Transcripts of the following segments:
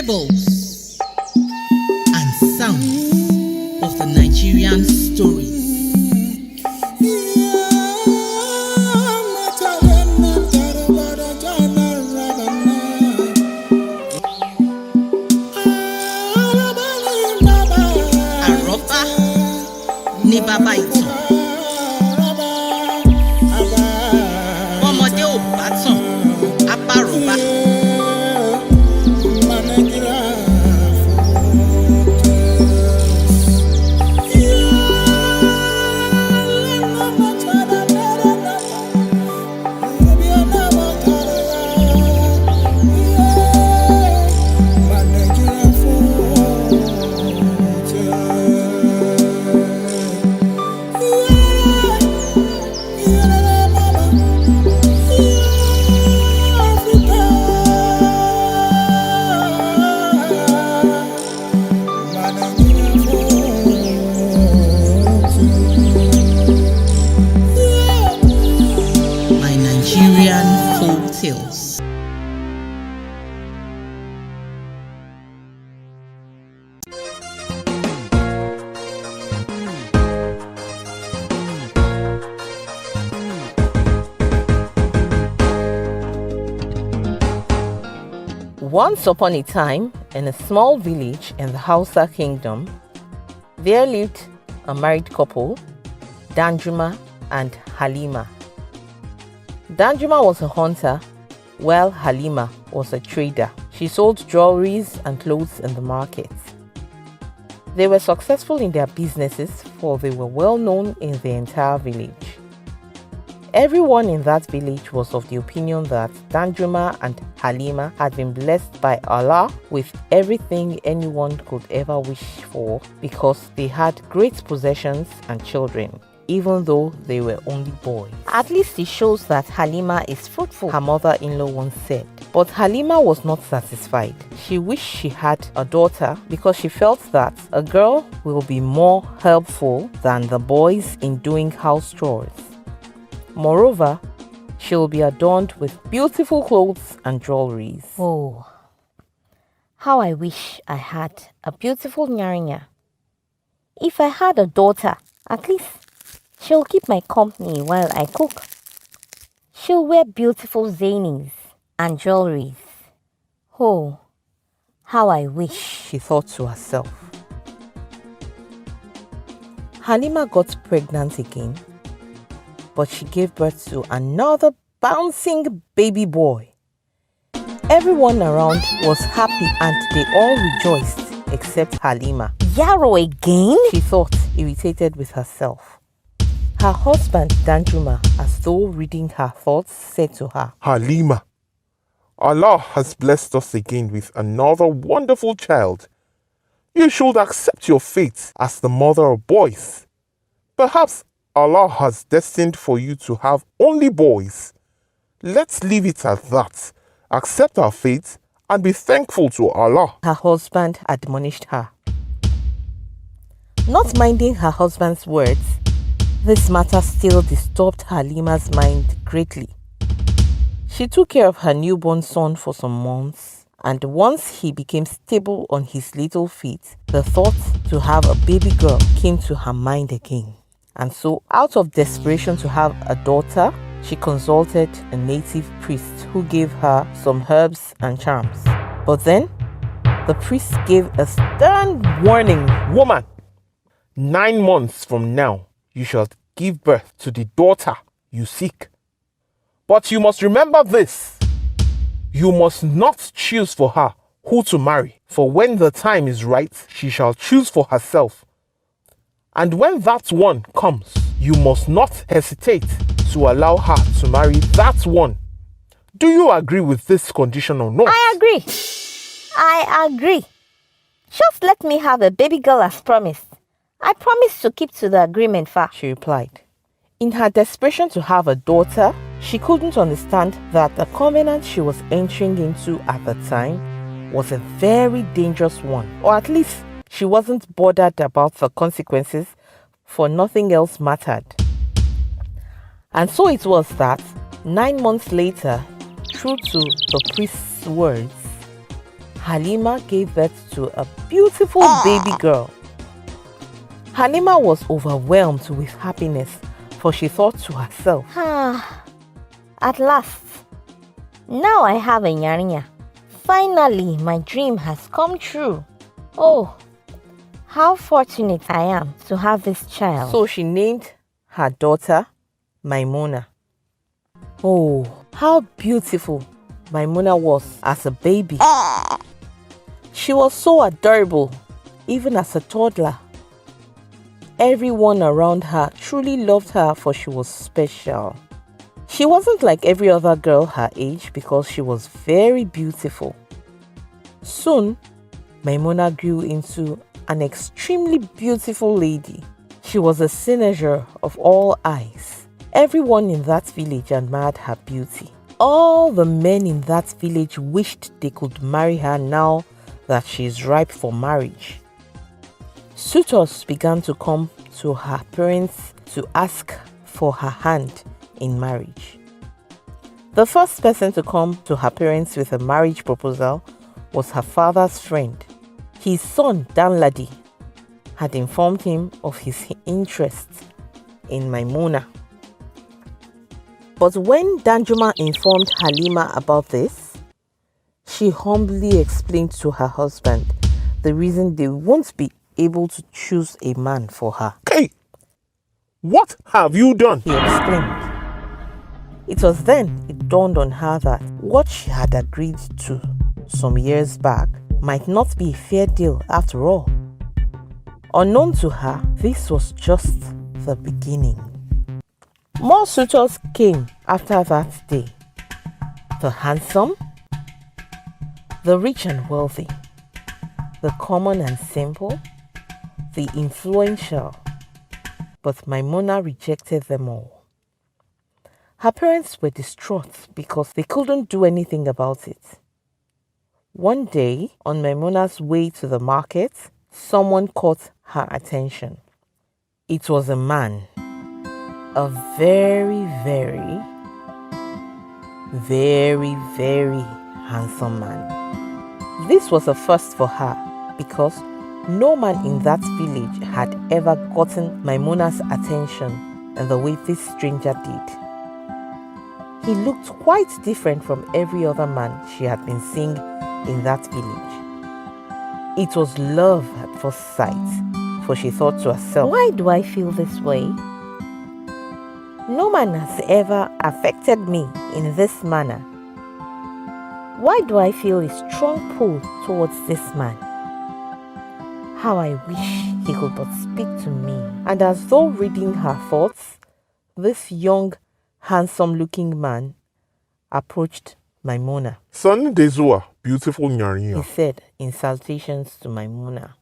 fables and sounds of the Nigerian stories. Àrọ́bá ní bàbá ìtàn. Ọmọdé ò bá tàn, á bá àrọ́bá. Nigerian folk tales. Once upon a time, in a small village in the Hausa kingdom, there lived a married couple, Danjuma and Halima. Danjuma was a hunter, while Halima was a trader. She sold jewelries and clothes in the market. They were successful in their businesses, for they were well known in the entire village. Everyone in that village was of the opinion that Danjuma and Halima had been blessed by Allah with everything anyone could ever wish for, because they had great possessions and children, even though they were only boys. At least it shows that Halima is fruitful, her mother-in-law once said. But Halima was not satisfied. She wished she had a daughter because she felt that a girl will be more helpful than the boys in doing house chores. Moreover, she will be adorned with beautiful clothes and jewelries. Oh, how I wish I had a beautiful nyarinya. If I had a daughter, at least she'll keep my company while I cook. She'll wear beautiful zainis and jewelries. Oh, how I wish, she thought to herself. Halima got pregnant again, but she gave birth to another bouncing baby boy. Everyone around was happy and they all rejoiced except Halima. Yarrow again? She thought, irritated with herself. Her husband, Danjuma, as though reading her thoughts, said to her, Halima, Allah has blessed us again with another wonderful child. You should accept your fate as the mother of boys. Perhaps Allah has destined for you to have only boys. Let's leave it at that. Accept our fate and be thankful to Allah. Her husband admonished her. Not minding her husband's words, this matter still disturbed Halima's mind greatly. She took care of her newborn son for some months, and once he became stable on his little feet, the thought to have a baby girl came to her mind again. And so, out of desperation to have a daughter, she consulted a native priest who gave her some herbs and charms. But then, the priest gave a stern warning. Woman, 9 months from now, you shall give birth to the daughter you seek. But you must remember this. You must not choose for her who to marry, for when the time is right, she shall choose for herself. And when that one comes, you must not hesitate to allow her to marry that one. Do you agree with this condition or not? I agree. Just let me have a baby girl as promised. I promise to keep to the agreement, Fa, she replied. In her desperation to have a daughter, she couldn't understand that the covenant she was entering into at the time was a very dangerous one, or at least she wasn't bothered about the consequences, for nothing else mattered. And so it was that 9 months later, true to the priest's words, Halima gave birth to a beautiful baby girl. Halima was overwhelmed with happiness, for she thought to herself, At last, now I have a nyarinya. Finally, my dream has come true. Oh, how fortunate I am to have this child. So she named her daughter Maimuna. Oh, how beautiful Maimuna was as a baby. She was so adorable, even as a toddler. Everyone around her truly loved her, for she was special. She wasn't like every other girl her age because she was very beautiful. Soon, Maimuna grew into an extremely beautiful lady. She was a cynosure of all eyes. Everyone in that village admired her beauty. All the men in that village wished they could marry her now that she is ripe for marriage. Suitors began to come to her parents to ask for her hand in marriage. The first person to come to her parents with a marriage proposal was her father's friend. His son, Danladi, had informed him of his interest in Maimuna. But when Danjuma informed Halima about this, she humbly explained to her husband the reason they won't be able to choose a man for her. Hey, what have you done? He exclaimed. It was then it dawned on her that what she had agreed to some years back might not be a fair deal after all. Unknown to her, this was just the beginning. More suitors came after that day. The handsome, the rich and wealthy, the common and simple, the influential, but Maimuna rejected them all. Her parents were distraught because they couldn't do anything about it. One day, on Maimuna's way to the market, someone caught her attention. It was a man, a very, very, very, very handsome man. This was a first for her because no man in that village had ever gotten Maimuna's attention in the way this stranger did. He looked quite different from every other man she had been seeing in that village. It was love at first sight, for she thought to herself, Why do I feel this way? No man has ever affected me in this manner. Why do I feel a strong pull towards this man? How I wish he could but speak to me. And as though reading her thoughts, this young, handsome-looking man approached Maimuna. Son Dezua, beautiful He Nyarinya. said in salutations to Maimuna.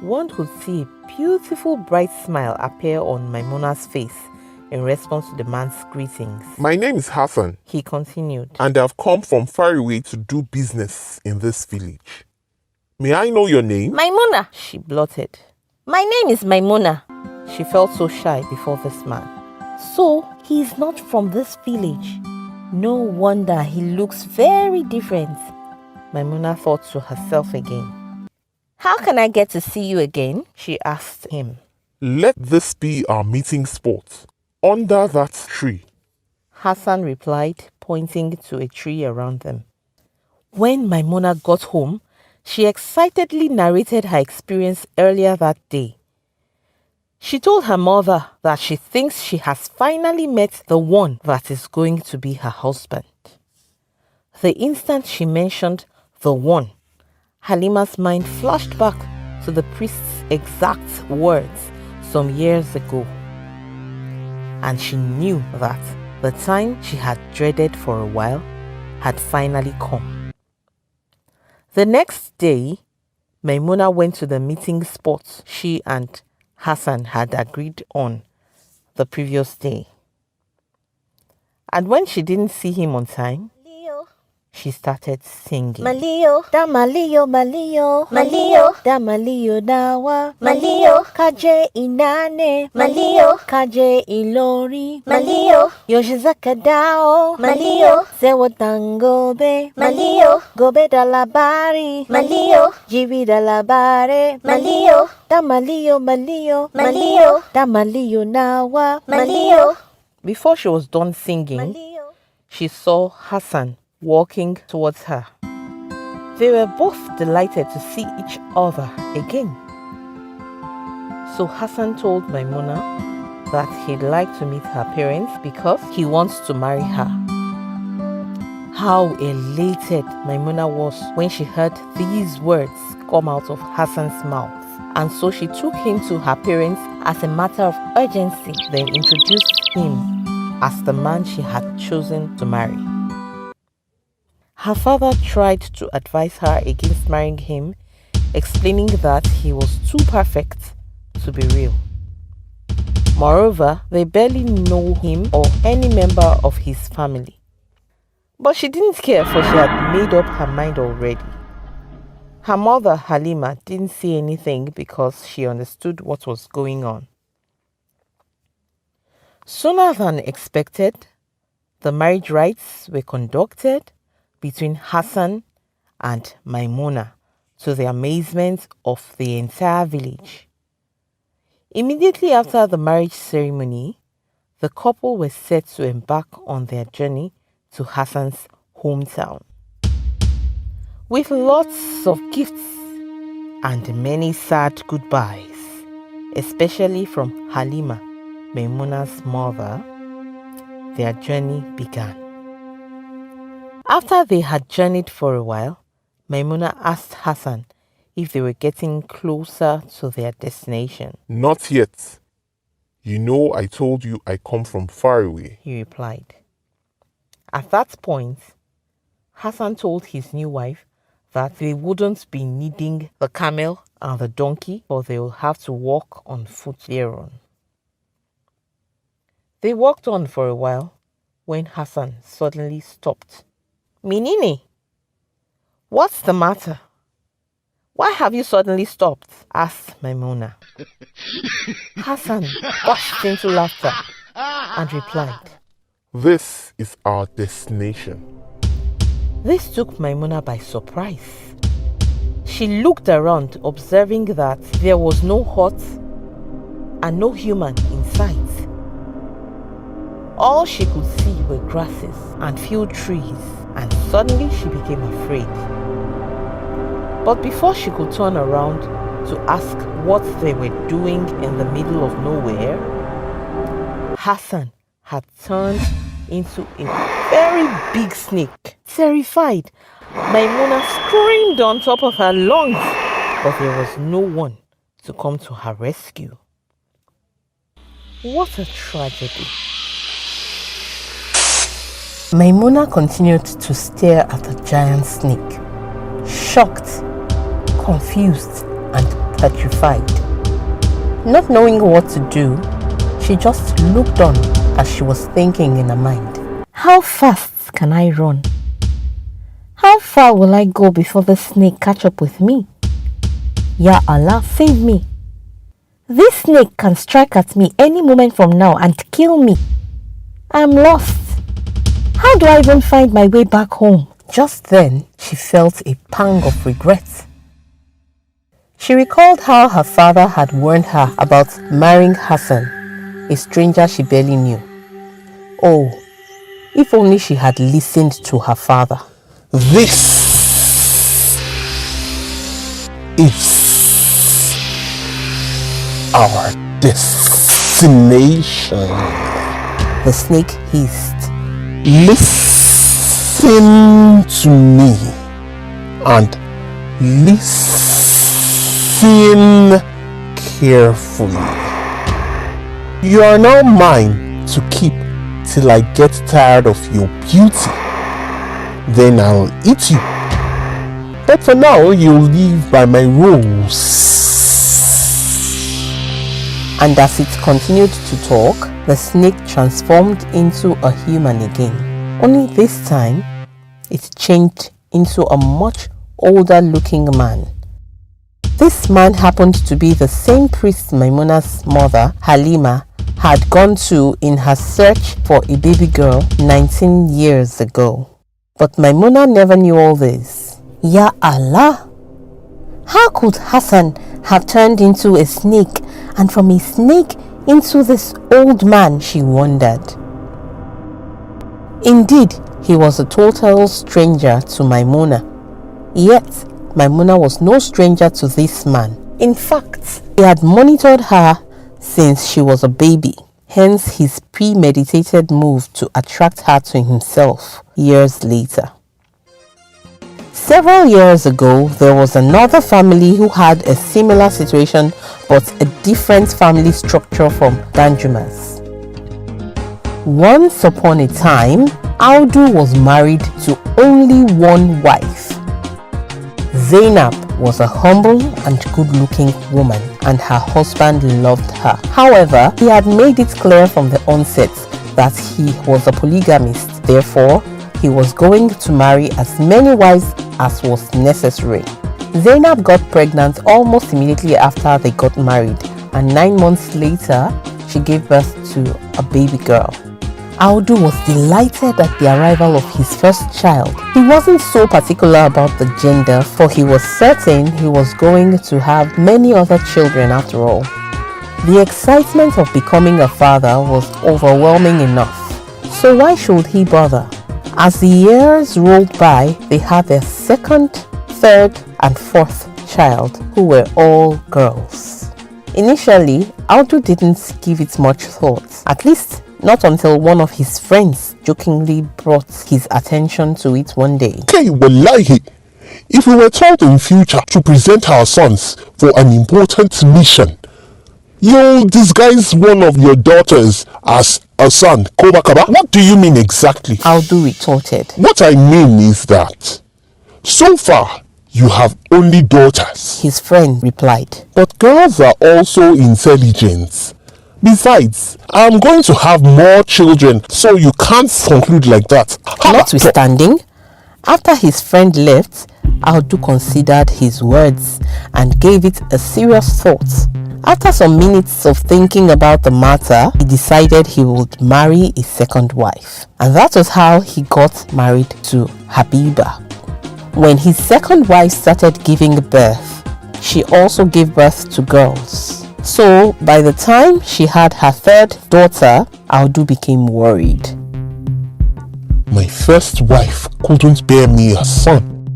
One could see a beautiful bright smile appear on Maimuna's face in response to the man's greetings. My name is Hassan, He continued. and I've come from far away to do business in this village. May I know your name? Maimuna! She blurted. My name is Maimuna. She felt so shy before this man. So, he is not from this village. No wonder he looks very different. Maimuna thought to herself again. How can I get to see you again? She asked him. Let this be our meeting spot, under that tree. Hassan replied, pointing to a tree around them. When Maimuna got home, she excitedly narrated her experience earlier that day. She told her mother that she thinks she has finally met the one that is going to be her husband. The instant she mentioned the one, Halima's mind flashed back to the priest's exact words some years ago. And she knew that the time she had dreaded for a while had finally come. The next day, Maimuna went to the meeting spot she and Hassan had agreed on the previous day. And when she didn't see him on time, Leo, she started singing. Malio, da malio, malio, malio, da malio dawa, malio, kaje inane, malio, kaje ilori, malio, yoshizaka dao, malio, sewa tangobe, malio, gobe da labari, malio, jivi da labare, malio, da malio, malio, malio, da malio nawa, malio. Before she was done singing, she saw Hassan walking towards her. They were both delighted to see each other again. So Hassan told Maimuna that he'd like to meet her parents because he wants to marry her. How elated Maimuna was when she heard these words come out of Hassan's mouth. And so she took him to her parents as a matter of urgency, then introduced him as the man she had chosen to marry. Her father tried to advise her against marrying him, explaining that he was too perfect to be real. Moreover, they barely know him or any member of his family. But she didn't care, for she had made up her mind already. Her mother, Halima, didn't say anything because she understood what was going on. Sooner than expected, the marriage rites were conducted between Hassan and Maimuna, to the amazement of the entire village. Immediately after the marriage ceremony, the couple were set to embark on their journey to Hassan's hometown. With lots of gifts and many sad goodbyes, especially from Halima, Maimuna's mother, their journey began. After they had journeyed for a while, Maimuna asked Hassan if they were getting closer to their destination. Not yet. You know I told you I come from far away, he replied. At that point, Hassan told his new wife that they wouldn't be needing the camel and the donkey, but they will have to walk on foot thereon. They walked on for a while when Hassan suddenly stopped. Minini, what's the matter? Why have you suddenly stopped? Asked Maimuna. Hassan burst into laughter and replied, This is our destination. This took Maimuna by surprise. She looked around, observing that there was no hut and no human in sight. All she could see were grasses and few trees, and suddenly she became afraid. But before she could turn around to ask what they were doing in the middle of nowhere, Hassan had turned into a very big snake. Terrified, Maimuna screamed on top of her lungs, but there was no one to come to her rescue. What a tragedy. Maimuna continued to stare at the giant snake, shocked, confused, and petrified. Not knowing what to do, she just looked on as she was thinking in her mind. How fast can I run? How far will I go before the snake catch up with me? Ya Allah, save me. This snake can strike at me any moment from now and kill me. I'm lost. How do I even find my way back home? Just then, she felt a pang of regret. She recalled how her father had warned her about marrying Hassan, a stranger she barely knew. Oh, if only she had listened to her father. This is our destination. The snake hissed. Listen to me and listen carefully. You are now mine to keep till I get tired of your beauty. Then I'll eat you. But for now, you'll live by my rules. And as it continued to talk, the snake transformed into a human again. Only this time, it changed into a much older looking man. This man happened to be the same priest Maimuna's mother, Halima, had gone to in her search for a baby girl 19 years ago. But Maimuna never knew all this. Ya Allah! How could Hassan have turned into a snake and from a snake into this old man, she wondered. Indeed, he was a total stranger to Maimuna. Yet, Maimuna was no stranger to this man. In fact, he had monitored her since she was a baby. Hence his premeditated move to attract her to himself years later. Several years ago, there was another family who had a similar situation but a different family structure from Danjuma's. Once upon a time, Audu was married to only one wife. Zainab was a humble and good-looking woman and her husband loved her. However, he had made it clear from the onset that he was a polygamist. Therefore, he was going to marry as many wives as was necessary. Zainab got pregnant almost immediately after they got married, and 9 months later, she gave birth to a baby girl. Audu was delighted at the arrival of his first child. He wasn't so particular about the gender, for he was certain he was going to have many other children after all. The excitement of becoming a father was overwhelming enough, so why should he bother? As the years rolled by, they had their second, third, and fourth child, who were all girls. Initially, Audu didn't give it much thought, at least not until one of his friends jokingly brought his attention to it one day. Okay, wallahi, if we were told in future to present our sons for an important mission, you'll disguise one of your daughters as a son, Kobakaba? What do you mean exactly? Audu retorted. What I mean is that, so far, you have only daughters. His friend replied. But girls are also intelligent. Besides, I'm going to have more children, so you can't conclude like that. Notwithstanding, after his friend left, Audu considered his words and gave it a serious thought. After some minutes of thinking about the matter, he decided he would marry a second wife. And that was how he got married to Habiba. When his second wife started giving birth, she also gave birth to girls. So, by the time she had her third daughter, Audu became worried. My first wife couldn't bear me a son.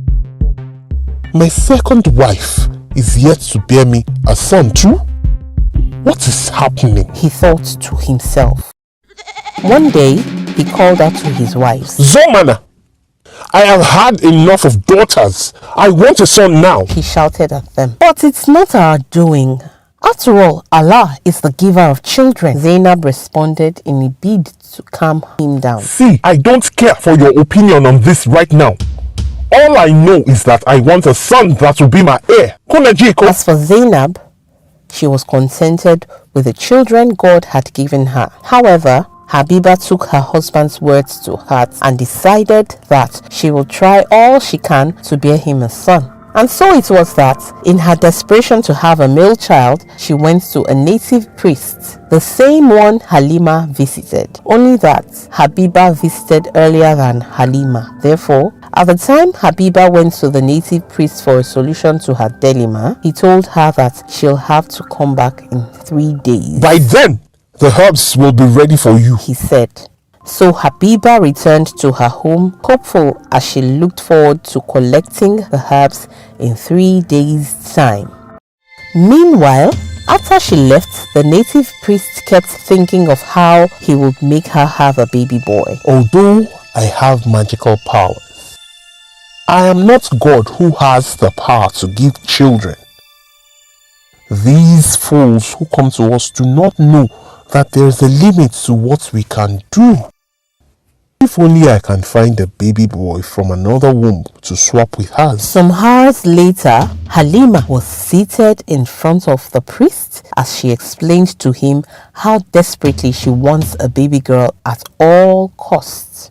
My second wife is yet to bear me a son too? What is happening? He thought to himself. One day, he called out to his wives. Zomana! I have had enough of daughters. I want a son now. He shouted at them. But it's not our doing. After all, Allah is the giver of children. Zainab responded in a bid to calm him down. See, I don't care for your opinion on this right now. All I know is that I want a son that will be my heir. As for Zainab, she was contented with the children God had given her. However, Habiba took her husband's words to heart and decided that she will try all she can to bear him a son. And so it was that, in her desperation to have a male child, she went to a native priest, the same one Halima visited, only that Habiba visited earlier than Halima. Therefore, at the time Habiba went to the native priest for a solution to her dilemma, he told her that she'll have to come back in 3 days. By then, the herbs will be ready for you, he said. So Habiba returned to her home, hopeful as she looked forward to collecting the herbs in 3 days' time. Meanwhile, after she left, the native priest kept thinking of how he would make her have a baby boy. Although I have magical powers, I am not God who has the power to give children. These fools who come to us do not know that there is a limit to what we can do. If only I can find a baby boy from another womb to swap with hers. Some hours later, Halima was seated in front of the priest as she explained to him how desperately she wants a baby girl at all costs.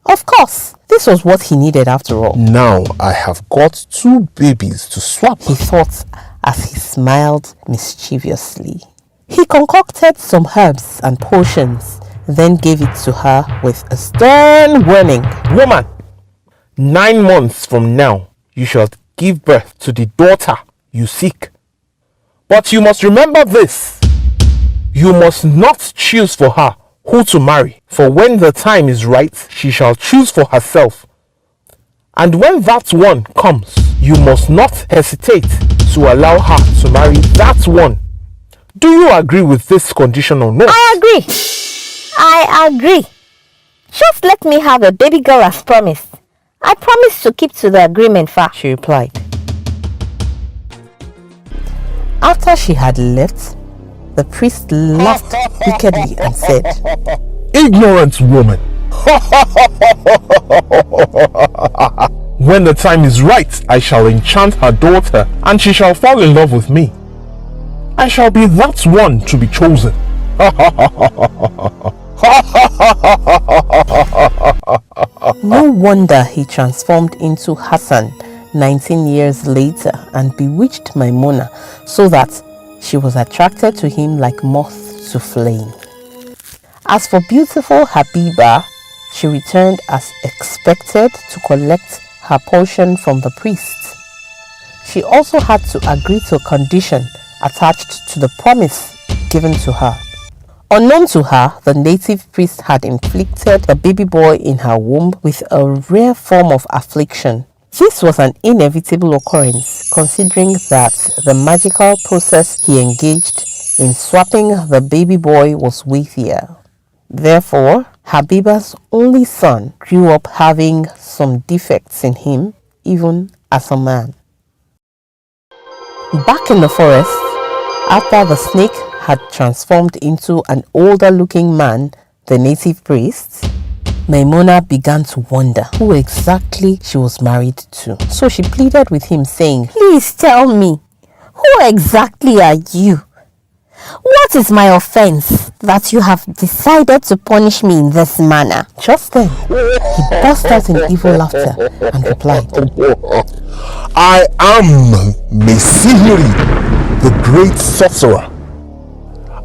Of course, This was what he needed after all. Now I have got 2 babies to swap. He thought as he smiled mischievously. He concocted some herbs and potions, then gave it to her with a stern warning. Woman, 9 months from now, you shall give birth to the daughter you seek. But you must remember this. You must not choose for her who to marry, for when the time is right, she shall choose for herself. And when that one comes, you must not hesitate to allow her to marry that one. Do you agree with this condition or not? I agree. Just let me have a baby girl as promised. I promise to keep to the agreement, Fa. She replied. After she had left, the priest laughed wickedly and said, Ignorant woman. When the time is right, I shall enchant her daughter and she shall fall in love with me. I shall be that one to be chosen. No wonder he transformed into Hassan 19 years later and bewitched Maimuna so that she was attracted to him like moth to flame. As for beautiful Habiba, she returned as expected to collect her portion from the priest. She also had to agree to a condition attached to the promise given to her. Unknown to her, the native priest had inflicted the baby boy in her womb with a rare form of affliction. This was an inevitable occurrence, considering that the magical process he engaged in swapping the baby boy was weightier. Therefore, Habiba's only son grew up having some defects in him, even as a man. Back in the forest, after the snake had transformed into an older-looking man, the native priest, Maimuna began to wonder who exactly she was married to. So she pleaded with him, saying, Please tell me, who exactly are you? What is my offense that you have decided to punish me in this manner? Just then, he burst out in evil laughter and replied, I am Mesihiri, the great sorcerer.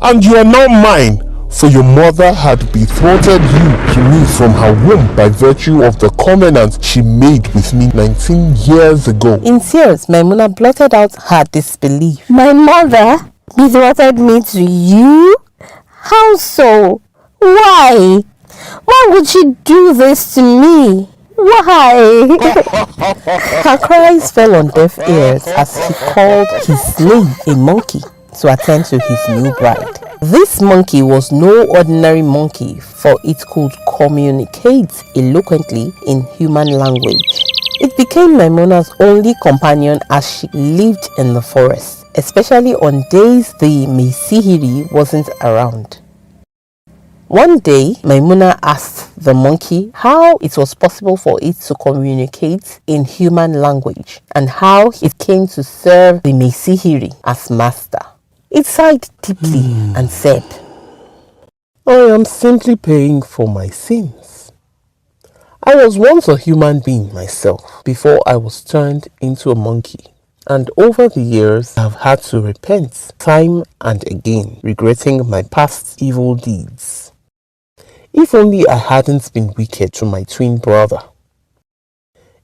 And you are now mine, for your mother had betrothed you to me from her womb by virtue of the covenant she made with me 19 years ago. In tears, Maimuna blurted out her disbelief. My mother betrothed me to you? How so? Why? Why would she do this to me? Why? Her cries fell on deaf ears as he called his slave a monkey to attend to his new bride. This monkey was no ordinary monkey, for it could communicate eloquently in human language. It became Maimuna's only companion as she lived in the forest, especially on days the Mesihiri wasn't around. One day, Maimuna asked the monkey how it was possible for it to communicate in human language and how it came to serve the Mesihiri as master. It sighed deeply and said, I am simply paying for my sins. I was once a human being myself before I was turned into a monkey. And over the years, I have had to repent time and again, regretting my past evil deeds. If only I hadn't been wicked to my twin brother.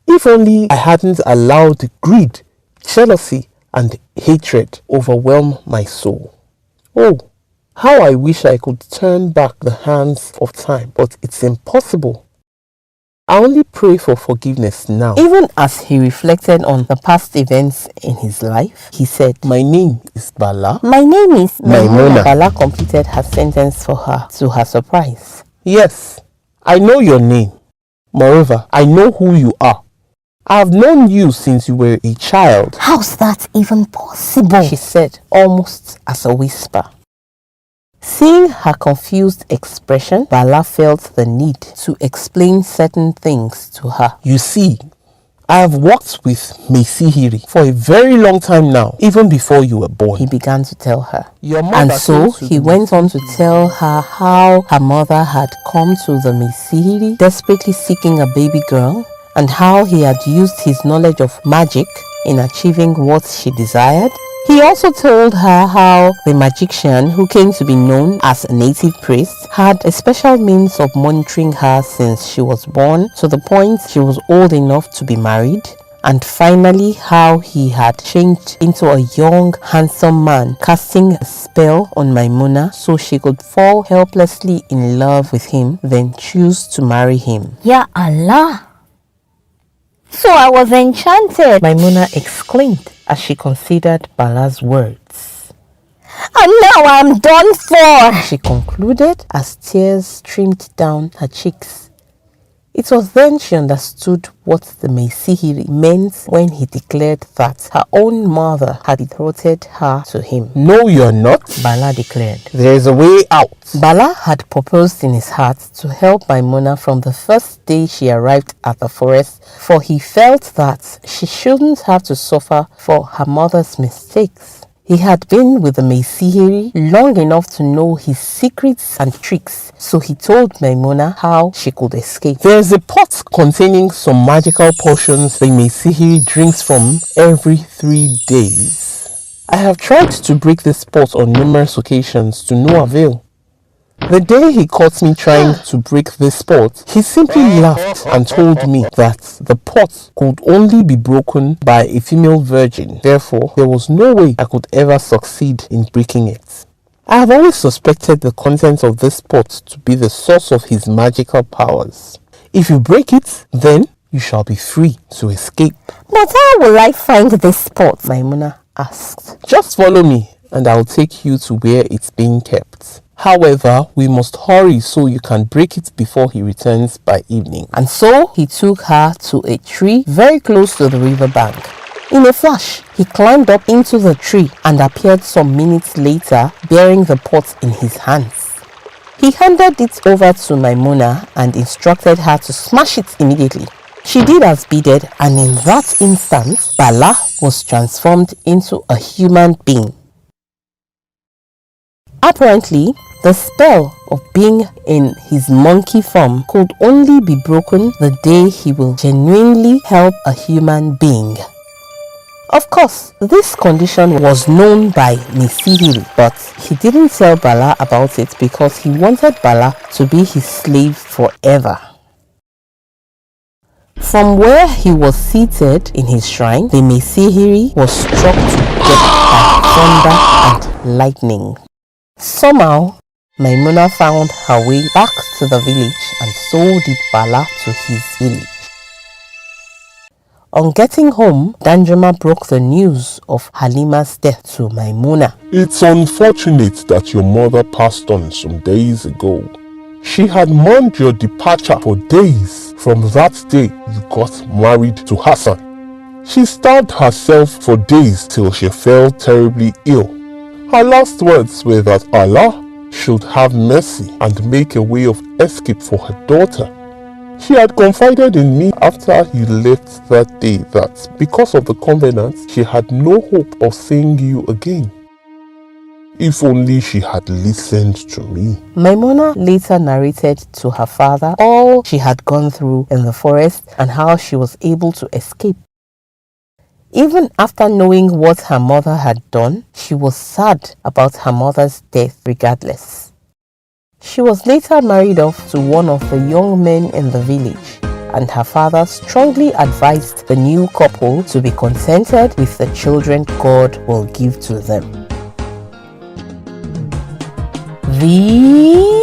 If only I hadn't allowed greed, jealousy, and hatred overwhelm my soul. Oh, how I wish I could turn back the hands of time, but it's impossible. I only pray for forgiveness now. Even as he reflected on the past events in his life, he said, My name is Bala. My name is Maimuna. Bala completed her sentence for her, to her surprise. Yes, I know your name. Moreover, I know who you are. I have known you since you were a child. How's that even possible? She said, almost as a whisper. Seeing her confused expression, Bala felt the need to explain certain things to her. You see, I have worked with Mesihiri for a very long time now, even before you were born. He began to tell her. Your mother And so came to he the went on to Mesihiri. tell her how her mother had come to the Mesihiri desperately seeking a baby girl, and how he had used his knowledge of magic in achieving what she desired. He also told her how the magician, who came to be known as a native priest, had a special means of monitoring her since she was born to the point she was old enough to be married. And finally, how he had changed into a young, handsome man, casting a spell on Maimuna so she could fall helplessly in love with him, then choose to marry him. Ya Allah! So I was enchanted. Maimuna exclaimed as she considered Bala's words. And now I'm done for. She concluded as tears streamed down her cheeks. It was then she understood what the Mesihiri meant when he declared that her own mother had betrothed her to him. No, you're not. Bala declared. There is a way out. Bala had proposed in his heart to help Maimuna from the first day she arrived at the forest, for he felt that she shouldn't have to suffer for her mother's mistakes. He had been with the Mesihiri long enough to know his secrets and tricks, so he told Maimuna how she could escape. There is a pot containing some magical potions the Mesihiri drinks from every 3 days. I have tried to break this pot on numerous occasions to no avail. The day he caught me trying to break this pot, he simply laughed and told me that the pot could only be broken by a female virgin. Therefore, there was no way I could ever succeed in breaking it. I have always suspected the contents of this pot to be the source of his magical powers. If you break it, then you shall be free to escape. But how will I find this pot? Maimuna asked. Just follow me and I'll take you to where it's being kept. However, we must hurry so you can break it before he returns by evening. And so he took her to a tree very close to the river bank. In a flash, he climbed up into the tree and appeared some minutes later bearing the pot in his hands. He handed it over to Maimuna and instructed her to smash it immediately. She did as bidden, and in that instant, Bala was transformed into a human being. Apparently, the spell of being in his monkey form could only be broken the day he will genuinely help a human being. Of course, this condition was known by Mesihiri, but he didn't tell Bala about it because he wanted Bala to be his slave forever. From where he was seated in his shrine, the Mesihiri was struck to death by thunder and lightning. Somehow, Maimuna found her way back to the village, and so did Bala to his village. On getting home, Danjuma broke the news of Halima's death to Maimuna. It's unfortunate that your mother passed on some days ago. She had mourned your departure for days from that day you got married to Hassan. She starved herself for days till she fell terribly ill. Her last words were that Allah should have mercy and make a way of escape for her daughter. She had confided in me after he left that day that because of the covenant, she had no hope of seeing you again. If only she had listened to me. Maimuna later narrated to her father all she had gone through in the forest and how she was able to escape. Even after knowing what her mother had done, she was sad about her mother's death regardless. She was later married off to one of the young men in the village, and her father strongly advised the new couple to be contented with the children God will give to them. The